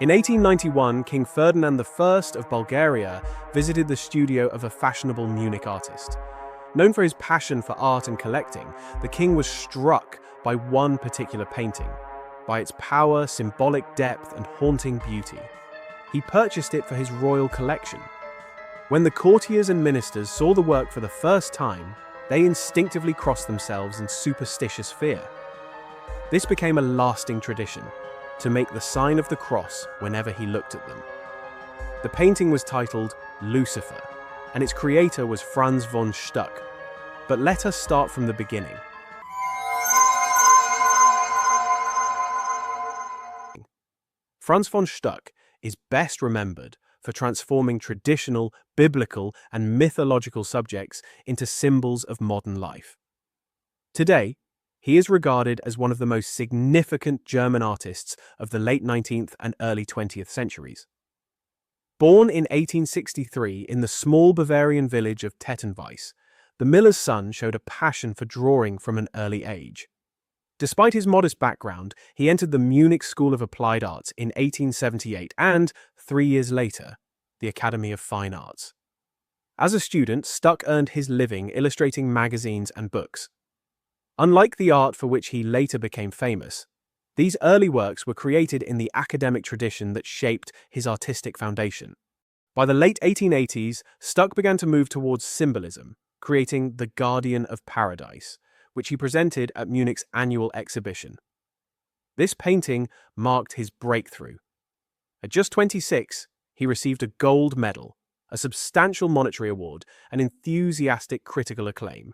In 1891, King Ferdinand I of Bulgaria visited the studio of a fashionable Munich artist. Known for his passion for art and collecting, the king was struck by one particular painting, by its power, symbolic depth, and haunting beauty. He purchased it for his royal collection. When the courtiers and ministers saw the work for the first time, they instinctively crossed themselves in superstitious fear. This became a lasting tradition, to make the sign of the cross whenever he looked at them. The painting was titled Lucifer, and its creator was Franz von Stuck. But let us start from the beginning. Franz von Stuck is best remembered for transforming traditional, biblical, and mythological subjects into symbols of modern life. Today, he is regarded as one of the most significant German artists of the late 19th and early 20th centuries. Born in 1863 in the small Bavarian village of Tettenweiss, the miller's son showed a passion for drawing from an early age. Despite his modest background, he entered the Munich School of Applied Arts in 1878 and, 3 years later, the Academy of Fine Arts. As a student, Stuck earned his living illustrating magazines and books. Unlike the art for which he later became famous, these early works were created in the academic tradition that shaped his artistic foundation. By the late 1880s, Stuck began to move towards symbolism, creating The Guardian of Paradise, which he presented at Munich's annual exhibition. This painting marked his breakthrough. At just 26, he received a gold medal, a substantial monetary award, and enthusiastic critical acclaim.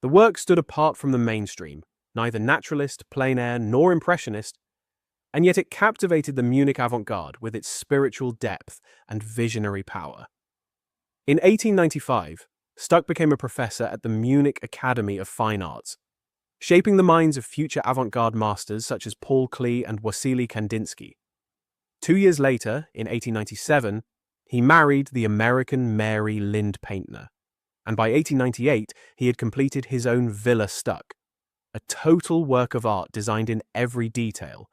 The work stood apart from the mainstream, neither naturalist, plein air, nor impressionist, and yet it captivated the Munich avant-garde with its spiritual depth and visionary power. In 1895, Stuck became a professor at the Munich Academy of Fine Arts, shaping the minds of future avant-garde masters such as Paul Klee and Wassily Kandinsky. 2 years later, in 1897, he married the American Mary Lind Paintner, and by 1898 he had completed his own Villa Stuck, a total work of art designed in every detail,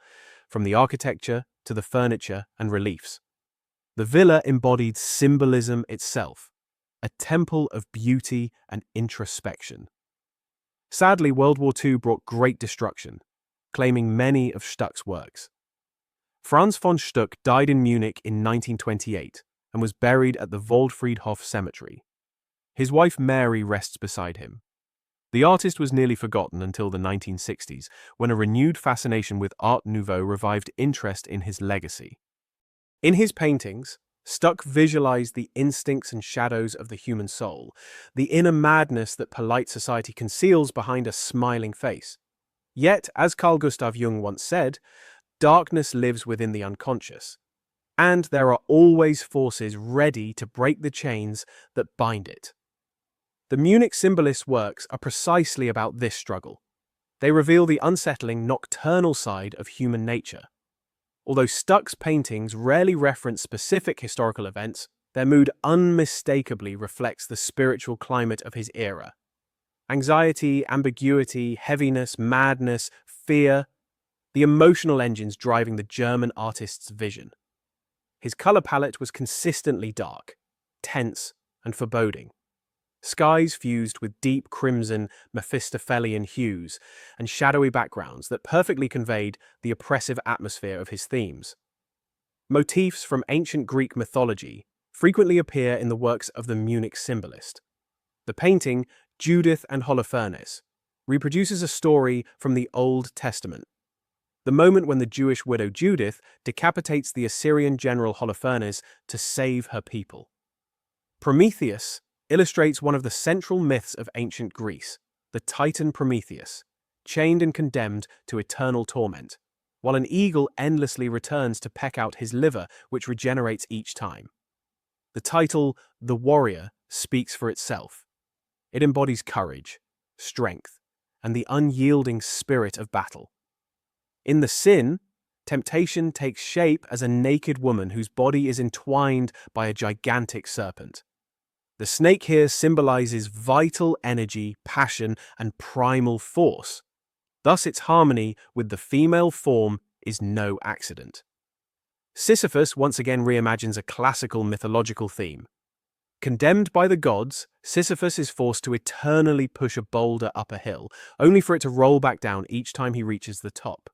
from the architecture to the furniture and reliefs. The villa embodied symbolism itself, a temple of beauty and introspection. Sadly, World War II brought great destruction, claiming many of Stuck's works. Franz von Stuck died in Munich in 1928 and was buried at the Waldfriedhof Cemetery. His wife Mary rests beside him. The artist was nearly forgotten until the 1960s, when a renewed fascination with Art Nouveau revived interest in his legacy. In his paintings, Stuck visualized the instincts and shadows of the human soul, the inner madness that polite society conceals behind a smiling face. Yet, as Carl Gustav Jung once said, darkness lives within the unconscious, and there are always forces ready to break the chains that bind it. The Munich Symbolist's works are precisely about this struggle. They reveal the unsettling, nocturnal side of human nature. Although Stuck's paintings rarely reference specific historical events, their mood unmistakably reflects the spiritual climate of his era. Anxiety, ambiguity, heaviness, madness, fear, the emotional engines driving the German artist's vision. His color palette was consistently dark, tense, and foreboding. Skies fused with deep crimson Mephistophelian hues and shadowy backgrounds that perfectly conveyed the oppressive atmosphere of his themes. Motifs from ancient Greek mythology frequently appear in the works of the Munich Symbolist. The painting, Judith and Holofernes, reproduces a story from the Old Testament. The moment when the Jewish widow Judith decapitates the Assyrian general Holofernes to save her people. Prometheus illustrates one of the central myths of ancient Greece, the Titan Prometheus, chained and condemned to eternal torment, while an eagle endlessly returns to peck out his liver, which regenerates each time. The title, The Warrior, speaks for itself. It embodies courage, strength, and the unyielding spirit of battle. In The Sin, temptation takes shape as a naked woman whose body is entwined by a gigantic serpent. The snake here symbolizes vital energy, passion, and primal force. Thus, its harmony with the female form is no accident. Sisyphus once again reimagines a classical mythological theme. Condemned by the gods, Sisyphus is forced to eternally push a boulder up a hill, only for it to roll back down each time he reaches the top.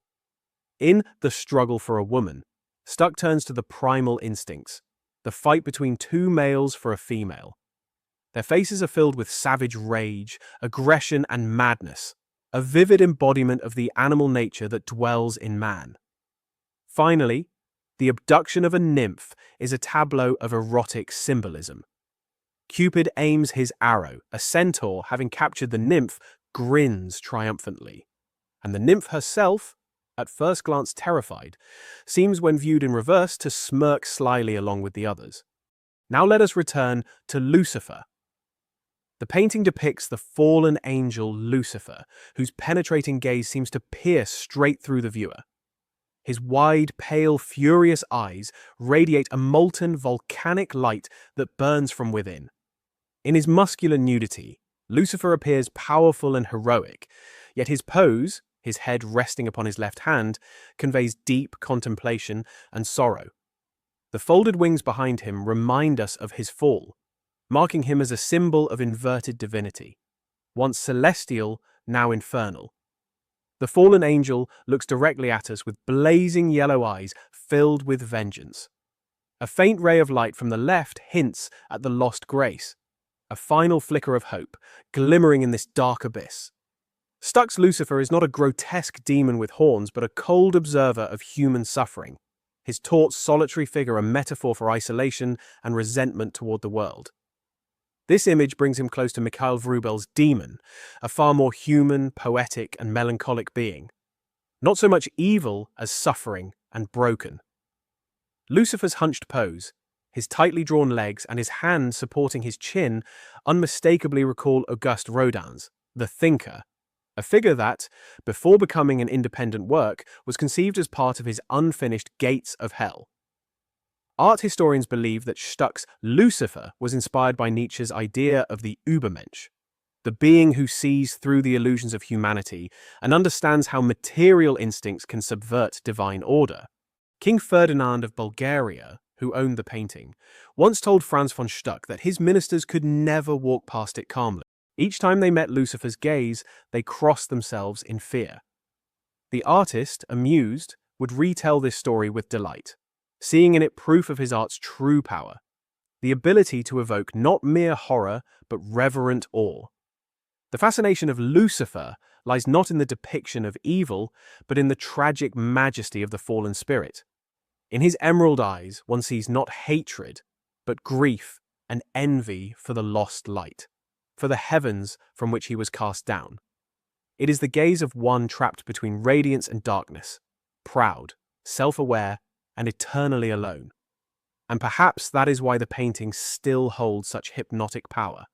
In The Struggle for a Woman, Stuck turns to the primal instincts, the fight between two males for a female. Their faces are filled with savage rage, aggression, and madness, a vivid embodiment of the animal nature that dwells in man. Finally, The Abduction of a Nymph is a tableau of erotic symbolism. Cupid aims his arrow. A centaur, having captured the nymph, grins triumphantly. And the nymph herself, at first glance terrified, seems when viewed in reverse to smirk slyly along with the others. Now let us return to Lucifer. The painting depicts the fallen angel Lucifer, whose penetrating gaze seems to pierce straight through the viewer. His wide, pale, furious eyes radiate a molten, volcanic light that burns from within. In his muscular nudity, Lucifer appears powerful and heroic, yet his pose, his head resting upon his left hand, conveys deep contemplation and sorrow. The folded wings behind him remind us of his fall, marking him as a symbol of inverted divinity, once celestial, now infernal. The fallen angel looks directly at us with blazing yellow eyes filled with vengeance. A faint ray of light from the left hints at the lost grace, a final flicker of hope, glimmering in this dark abyss. Stuck's Lucifer is not a grotesque demon with horns, but a cold observer of human suffering, his taut, solitary figure a metaphor for isolation and resentment toward the world. This image brings him close to Mikhail Vrubel's demon, a far more human, poetic, and melancholic being. Not so much evil as suffering and broken. Lucifer's hunched pose, his tightly drawn legs, and his hand supporting his chin unmistakably recall Auguste Rodin's The Thinker, a figure that, before becoming an independent work, was conceived as part of his unfinished Gates of Hell. Art historians believe that Stuck's Lucifer was inspired by Nietzsche's idea of the Übermensch, the being who sees through the illusions of humanity and understands how material instincts can subvert divine order. King Ferdinand of Bulgaria, who owned the painting, once told Franz von Stuck that his ministers could never walk past it calmly. Each time they met Lucifer's gaze, they crossed themselves in fear. The artist, amused, would retell this story with delight, seeing in it proof of his art's true power, the ability to evoke not mere horror, but reverent awe. The fascination of Lucifer lies not in the depiction of evil, but in the tragic majesty of the fallen spirit. In his emerald eyes, one sees not hatred, but grief and envy for the lost light, for the heavens from which he was cast down. It is the gaze of one trapped between radiance and darkness, proud, self-aware, and eternally alone. And perhaps that is why the painting still holds such hypnotic power.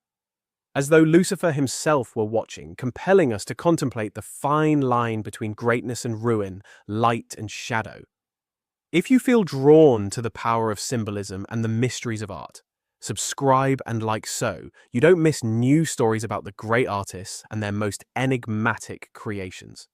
As though Lucifer himself were watching, compelling us to contemplate the fine line between greatness and ruin, light and shadow. If you feel drawn to the power of symbolism and the mysteries of art, subscribe and like so you don't miss new stories about the great artists and their most enigmatic creations.